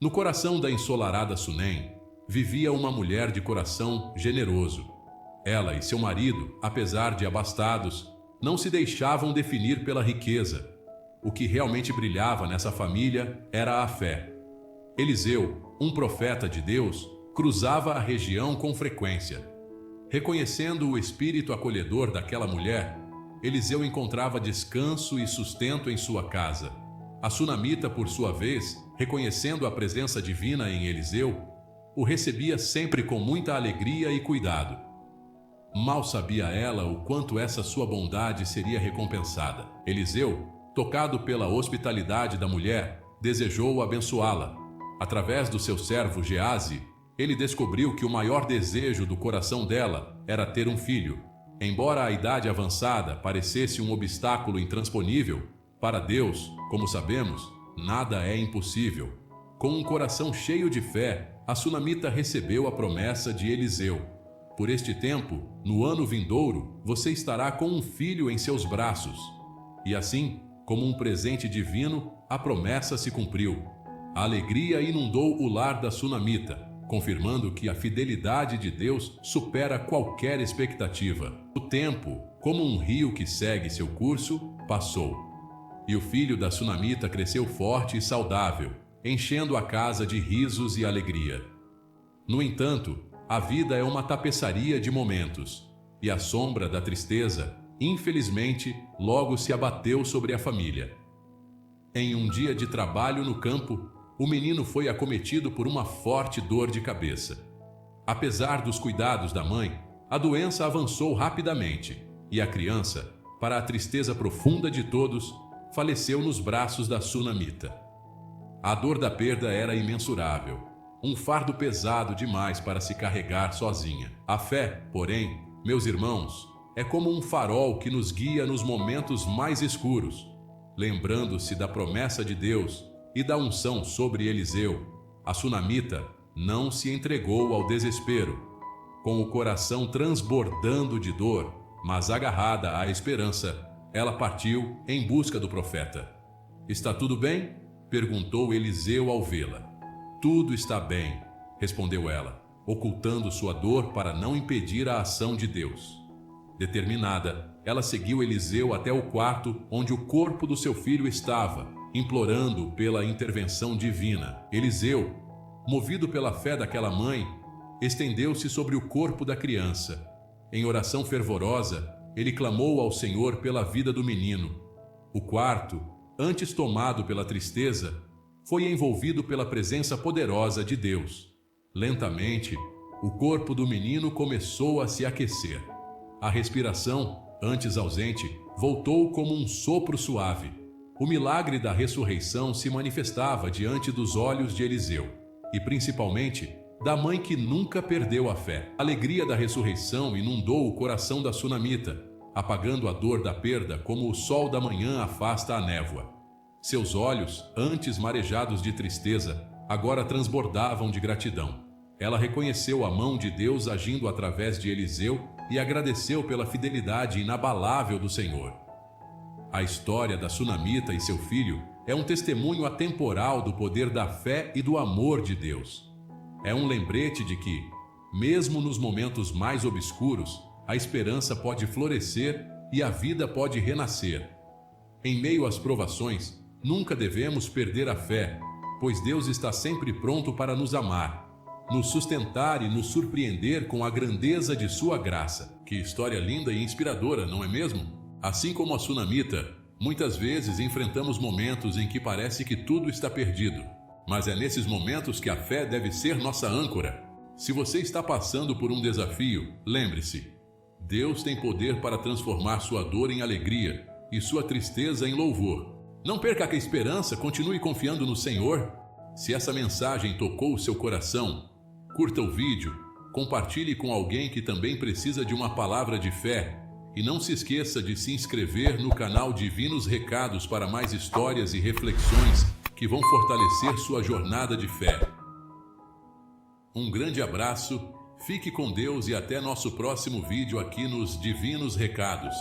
No coração da ensolarada Sunem, vivia uma mulher de coração generoso. Ela e seu marido, apesar de abastados, não se deixavam definir pela riqueza. O que realmente brilhava nessa família era a fé. Eliseu, um profeta de Deus, cruzava a região com frequência. Reconhecendo o espírito acolhedor daquela mulher, Eliseu encontrava descanso e sustento em sua casa. A sunamita, por sua vez, reconhecendo a presença divina em Eliseu, o recebia sempre com muita alegria e cuidado. Mal sabia ela o quanto essa sua bondade seria recompensada. Eliseu, tocado pela hospitalidade da mulher, desejou abençoá-la. Através do seu servo Geazi, ele descobriu que o maior desejo do coração dela era ter um filho. Embora a idade avançada parecesse um obstáculo intransponível, para Deus, como sabemos, nada é impossível. Com um coração cheio de fé, a sunamita recebeu a promessa de Eliseu. Por este tempo, no ano vindouro, você estará com um filho em seus braços. E assim, como um presente divino, a promessa se cumpriu. A alegria inundou o lar da sunamita, confirmando que a fidelidade de Deus supera qualquer expectativa. O tempo, como um rio que segue seu curso, passou. E o filho da sunamita cresceu forte e saudável, enchendo a casa de risos e alegria. No entanto, a vida é uma tapeçaria de momentos, e a sombra da tristeza, infelizmente, logo se abateu sobre a família. Em um dia de trabalho no campo, o menino foi acometido por uma forte dor de cabeça. Apesar dos cuidados da mãe, a doença avançou rapidamente, e a criança, para a tristeza profunda de todos, faleceu nos braços da sunamita. A dor da perda era imensurável, um fardo pesado demais para se carregar sozinha. A fé, porém, meus irmãos, é como um farol que nos guia nos momentos mais escuros. Lembrando-se da promessa de Deus e da unção sobre Eliseu, a sunamita não se entregou ao desespero. Com o coração transbordando de dor, mas agarrada à esperança, ela partiu em busca do profeta. "Está tudo bem?" perguntou Eliseu ao vê-la. "Tudo está bem", respondeu ela, ocultando sua dor para não impedir a ação de Deus. Determinada, ela seguiu Eliseu até o quarto onde o corpo do seu filho estava, implorando pela intervenção divina. Eliseu, movido pela fé daquela mãe, estendeu-se sobre o corpo da criança. Em oração fervorosa, ele clamou ao Senhor pela vida do menino. O quarto, antes tomado pela tristeza, foi envolvido pela presença poderosa de Deus. Lentamente, o corpo do menino começou a se aquecer. A respiração, antes ausente, voltou como um sopro suave. O milagre da ressurreição se manifestava diante dos olhos de Eliseu, e principalmente da mãe que nunca perdeu a fé. A alegria da ressurreição inundou o coração da sunamita, apagando a dor da perda como o sol da manhã afasta a névoa. Seus olhos, antes marejados de tristeza, agora transbordavam de gratidão. Ela reconheceu a mão de Deus agindo através de Eliseu e agradeceu pela fidelidade inabalável do Senhor. A história da sunamita e seu filho é um testemunho atemporal do poder da fé e do amor de Deus. É um lembrete de que, mesmo nos momentos mais obscuros, a esperança pode florescer e a vida pode renascer. Em meio às provações, nunca devemos perder a fé, pois Deus está sempre pronto para nos amar, nos sustentar e nos surpreender com a grandeza de sua graça. Que história linda e inspiradora, não é mesmo? Assim como a sunamita, muitas vezes enfrentamos momentos em que parece que tudo está perdido. Mas é nesses momentos que a fé deve ser nossa âncora. Se você está passando por um desafio, lembre-se: Deus tem poder para transformar sua dor em alegria e sua tristeza em louvor. Não perca a esperança, continue confiando no Senhor. Se essa mensagem tocou o seu coração, curta o vídeo, compartilhe com alguém que também precisa de uma palavra de fé e não se esqueça de se inscrever no canal Divinos Recados para mais histórias e reflexões que vão fortalecer sua jornada de fé. Um grande abraço, fique com Deus e até nosso próximo vídeo aqui nos Divinos Recados.